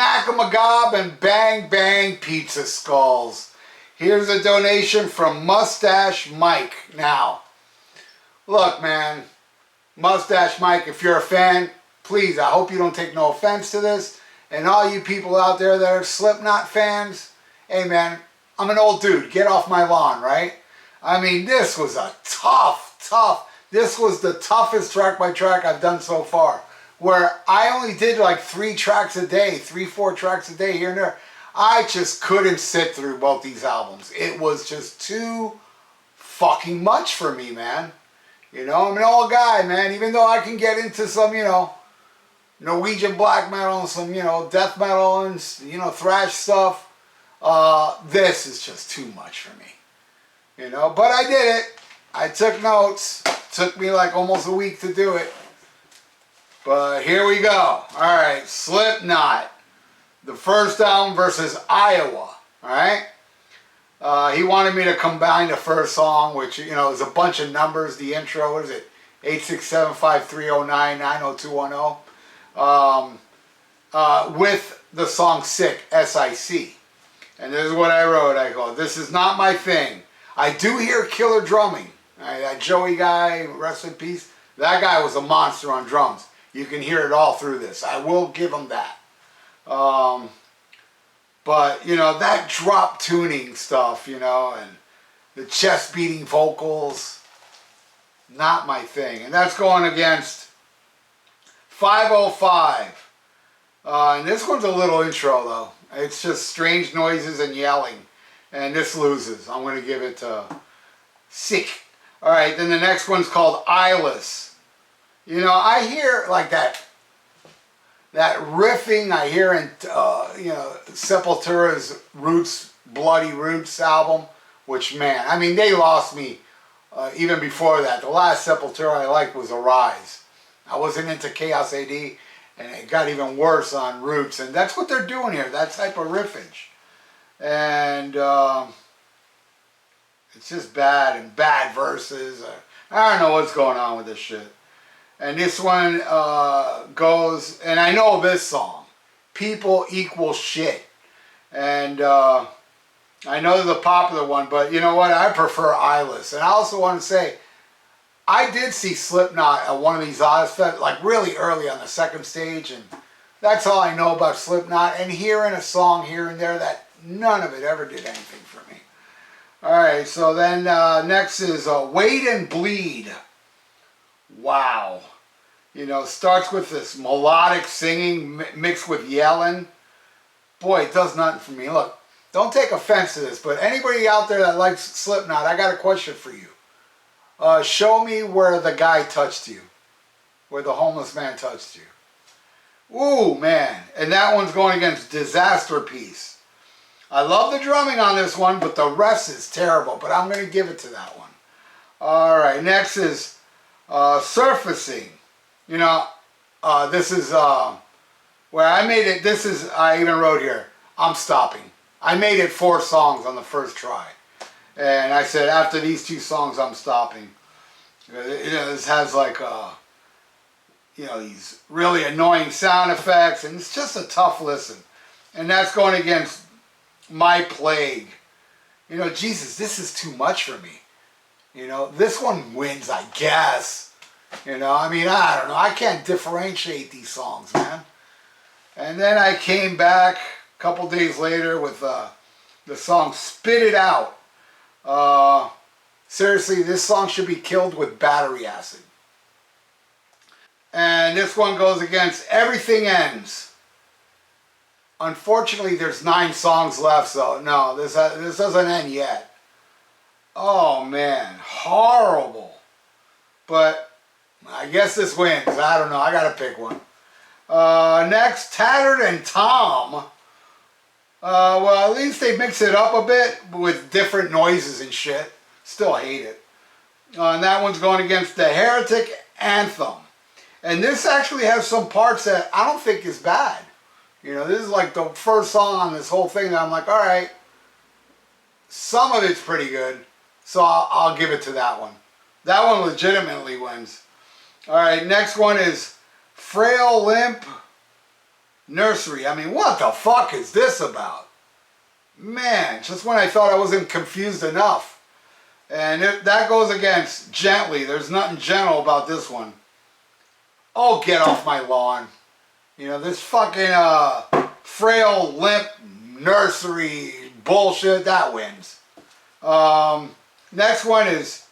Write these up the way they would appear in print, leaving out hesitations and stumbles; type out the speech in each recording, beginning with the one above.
SHMACKEMAGOB and Bang Bang Pizza Skulls. Here's a donation from Mustache Mike. Now, look, man, Mustache Mike, if you're a fan, please, I hope you don't take no offense to this. And all you people out there that are Slipknot fans, hey, man, I'm an old dude. Get off my lawn, right? I mean, this was a this was the toughest track by track I've done so far. Where I only did like 3 tracks a day, 4 tracks a day here and there. I just couldn't sit through both these albums. It was just too fucking much for me, man. You know, I'm an old guy, man. Even though I can get into some, you know, Norwegian black metal and some, you know, death metal and, you know, thrash stuff. This is just too much for me. You know, but I did it. I took notes. Took me like almost a week to do it. But here we go. Alright, Slipknot. The first album versus Iowa. Alright? He wanted me to combine the first song, which, you know, is a bunch of numbers. The intro, what is it? 867-5309-902110. With the song Sick, S-I-C. And this is what I wrote. I go, this is not my thing. I do hear killer drumming. That Joey guy, rest in peace, that guy was a monster on drums. You can hear it all through this. I will give him that. But, you know, that drop tuning stuff, you know, and the chest beating vocals, not my thing. And that's going against 505. And this one's a little intro, though. It's just strange noises and yelling. And this loses. I'm going to give it to Sick. Alright, then the next one's called Eyeless. You know, I hear like that riffing I hear in, you know, Sepultura's Roots, Bloody Roots album, which, man, I mean, they lost me even before that. The last Sepultura I liked was Arise. I wasn't into Chaos AD, and it got even worse on Roots, and that's what they're doing here, that type of riffage. And it's just bad, and bad verses. I don't know what's going on with this shit. And this one goes, and I know this song, People Equal Shit. And I know there's a popular one, but you know what? I prefer Eyeless. And I also want to say, I did see Slipknot at one of these Ozfest, like really early on the second stage, and that's all I know about Slipknot. And hearing a song here and there, that none of it ever did anything for me. Alright, so then next is Wait and Bleed. Wow. You know, starts with this melodic singing mixed with yelling. Boy, it does nothing for me. Look, don't take offense to this, but anybody out there that likes Slipknot, I got a question for you. Show me where the guy touched you. Where the homeless man touched you. Ooh, man. And that one's going against Disaster Piece. I love the drumming on this one, but the rest is terrible. But I'm going to give it to that one. Alright, next is Surfacing. You know, this is where I made it. This is, I even wrote here, I'm stopping. I made it 4 songs on the first try. And I said, after these 2 songs, I'm stopping. You know, this has like, you know, these really annoying sound effects, and it's just a tough listen. And that's going against My Plague. You know, Jesus, this is too much for me. You know, this one wins, I guess. You know, I mean, I don't know. I can't differentiate these songs, man. And then I came back a couple days later with the song Spit It Out. Seriously, this song should be killed with battery acid. And this one goes against Everything Ends. Unfortunately, there's 9 songs left, so no, this doesn't end yet. Oh, man. Horrible. But I guess this wins. I don't know. I got to pick one. Next, Tattered and Tom. Well, at least they mix it up a bit with different noises and shit. Still hate it. And that one's going against the Heretic Anthem. And this actually has some parts that I don't think is bad. You know, this is like the first song on this whole thing that I'm like, alright, some of it's pretty good. So I'll give it to that one. That one legitimately wins. Alright, next one is Frail Limp Nursery. I mean, what the fuck is this about? Man, just when I thought I wasn't confused enough. And that goes against Gently. There's nothing gentle about this one. Oh, get off my lawn. You know, this fucking frail, limp, nursery bullshit, that wins. Next one is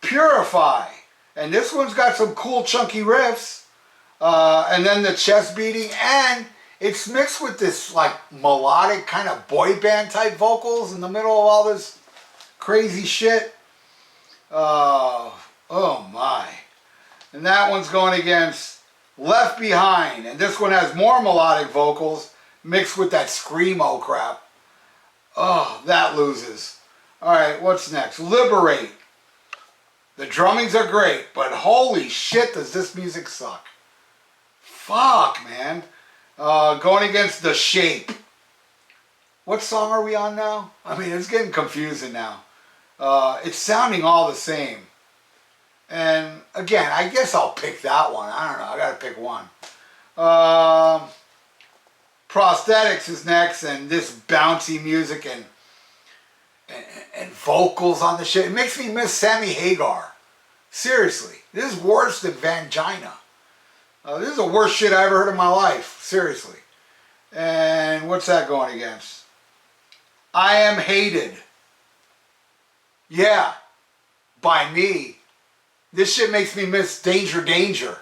Purify. And this one's got some cool chunky riffs. And then the chest beating. And it's mixed with this like melodic kind of boy band type vocals in the middle of all this crazy shit. Oh my. And that one's going against Left Behind. And this one has more melodic vocals mixed with that screamo crap. Oh, that loses. Alright, what's next? Liberate. The drummings are great, but holy shit does this music suck. Fuck, man. Going against The Shape. What song are we on now? I mean, it's getting confusing now. It's sounding all the same. And again, I guess I'll pick that one. I don't know. I gotta pick one. Prosthetics is next, and this bouncy music and vocals on the shit. It makes me miss Sammy Hagar. Seriously. This is worse than Vangina. This is the worst shit I ever heard in my life. Seriously. And what's that going against? I Am Hated. Yeah. By Me. This shit makes me miss Danger Danger.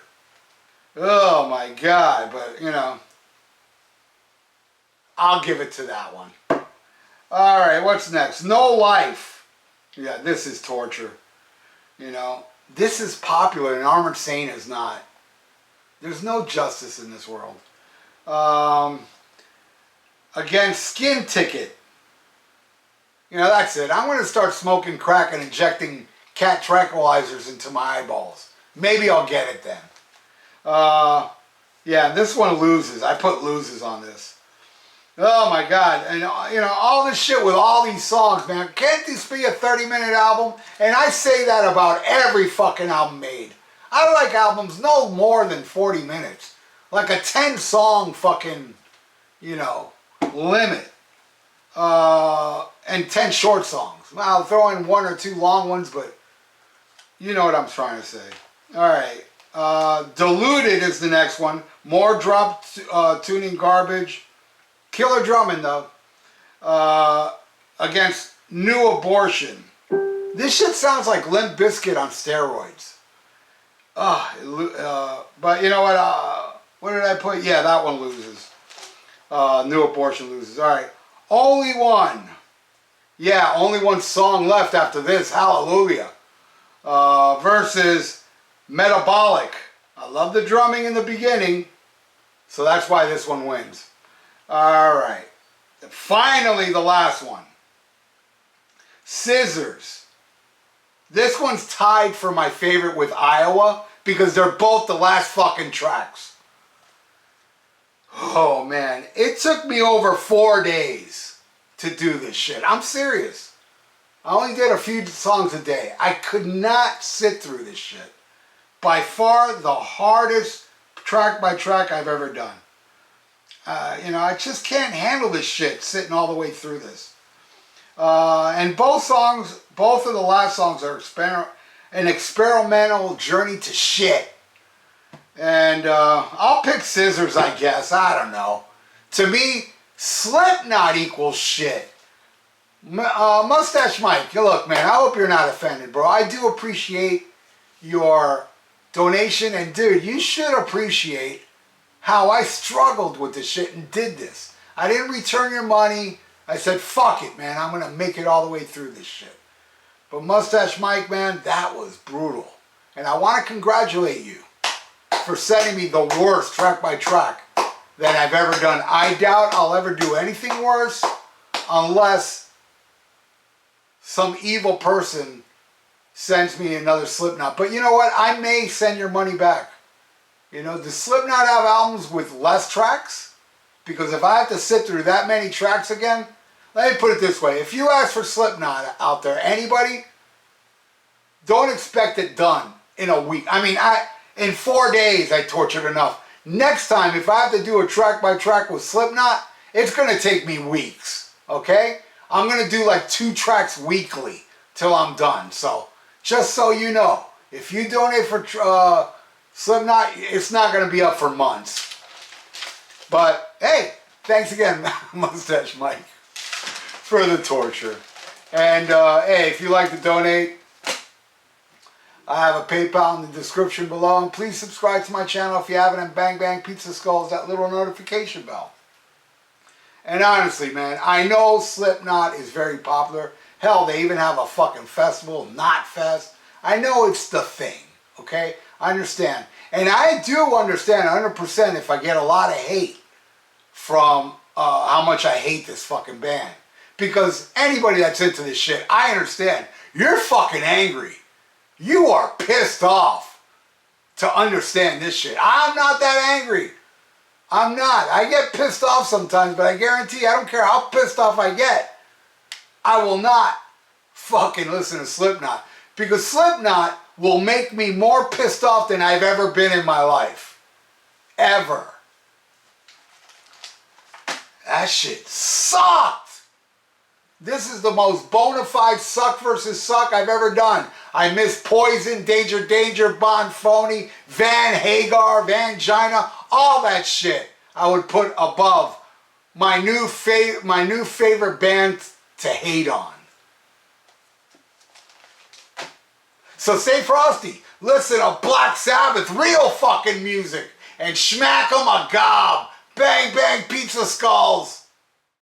Oh my God. But, you know, I'll give it to that one. Alright, what's next? No Life. Yeah, this is torture. You know, this is popular and Armored Saint is not. There's no justice in this world. Again, Skin Ticket. You know, that's it. I'm going to start smoking crack and injecting cat tranquilizers into my eyeballs. Maybe I'll get it then. Yeah, this one loses. I put loses on this. Oh my God. And you know, all this shit with all these songs, man. Can't this be a 30-minute album? And I say that about every fucking album made. I like albums no more than 40 minutes. Like a 10-song fucking, you know, limit. And 10 short songs. I'll throw in 1 or 2 long ones, but you know what I'm trying to say. Alright. Diluted is the next one. More drop tuning garbage. Killer drumming though. Against New Abortion. This shit sounds like Limp Bizkit on steroids. But you know what did I put? Yeah, that one loses. New Abortion loses. Alright. Only One. Yeah, only one song left after this. Hallelujah. Versus Metabolic. I love the drumming in the beginning, so that's why this one wins. Alright. Finally, the last one. Scissors. This one's tied for my favorite with Iowa because they're both the last fucking tracks. Oh man, it took me over 4 days to do this shit. I'm serious. I only did a few songs a day. I could not sit through this shit. By far the hardest track by track I've ever done. You know, I just can't handle this shit sitting all the way through this. And both of the last songs are an experimental journey to shit. And I'll pick Scissors, I guess. I don't know. To me, Slipknot equals shit. Mustache Mike, look, man, I hope you're not offended, bro. I do appreciate your donation. And, dude, you should appreciate how I struggled with this shit and did this. I didn't return your money. I said, fuck it, man. I'm going to make it all the way through this shit. But Mustache Mike, man, that was brutal. And I want to congratulate you for sending me the worst track by track that I've ever done. I doubt I'll ever do anything worse unless some evil person sends me another Slipknot. But you know what? I may send your money back. You know, does Slipknot have albums with less tracks? Because if I have to sit through that many tracks again, let me put it this way. If you ask for Slipknot out there, anybody, don't expect it done in a week. I mean, in 4 days I tortured enough Next time, if I have to do a track by track with Slipknot, it's going to take me weeks, okay? I'm going to do like 2 tracks weekly till I'm done. So, just so you know, if you donate for Slipknot, it's not going to be up for months. But, hey, thanks again, Mustache Mike, for the torture. And, hey, if you'd like to donate, I have a PayPal in the description below. And please subscribe to my channel if you haven't. And bang, bang, pizza skulls, that little notification bell. And honestly, man, I know Slipknot is very popular. Hell, they even have a fucking festival, Knot Fest. I know it's the thing, okay? I understand. And I do understand 100% if I get a lot of hate from how much I hate this fucking band. Because anybody that's into this shit, I understand. You're fucking angry. You are pissed off to understand this shit. I'm not that angry. I'm not. I get pissed off sometimes, but I guarantee I don't care how pissed off I get, I will not fucking listen to Slipknot. Because Slipknot will make me more pissed off than I've ever been in my life. Ever. That shit sucked. This is the most bona fide suck versus suck I've ever done. I miss Poison, Danger Danger, Bon Phony, Van Hagar, Vangina, all that shit I would put above my new favorite band to hate on. So stay frosty. Listen to Black Sabbath, real fucking music. And SHMACKEMAGOB. Bang, bang, pizza skulls.